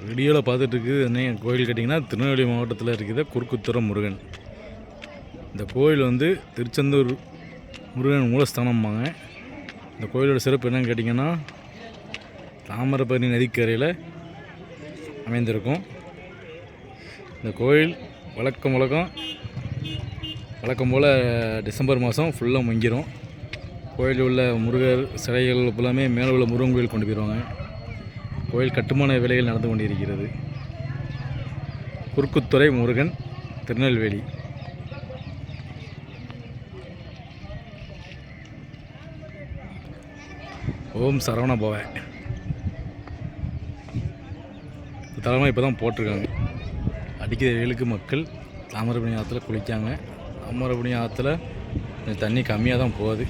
வீடியோவில் பார்த்துட்டு இருக்குது என்ன கோயில் கேட்டிங்கன்னா திருநெல்வேலி மாவட்டத்தில் இருக்கிற குறுக்குத்துறை முருகன். இந்த கோயில் வந்து திருச்செந்தூர் முருகன் மூலஸ்தானம்பாங்க. இந்த கோயிலோட சிறப்பு என்னன்னு கேட்டிங்கன்னா தாமிரபரணி நதிக்கரையில் அமைந்திருக்கும். இந்த கோயில் வழக்கம் போல் டிசம்பர் மாதம் ஃபுல்லாக மங்கிரும். கோயிலில் உள்ள முருகர் சிலைகள் எல்லாமே மேலே உள்ள முருகன் கோயில் கொண்டு போயிடுவாங்க. கோயில் கட்டுமான வேலைகள் நடந்து கொண்டிருக்கிறது. குறுக்குத்துறை முருகன், திருநெல்வேலி. ஓம் சரவண பவ. தலைமை இப்போ தான் போட்டிருக்காங்க. அடிக்கிற வெயிலுக்கு மக்கள் தாமிரபரணி ஆற்றுல குளிக்காங்க. தாமிரபரணி ஆற்றுல தண்ணி கம்மியாக தான் போகுது.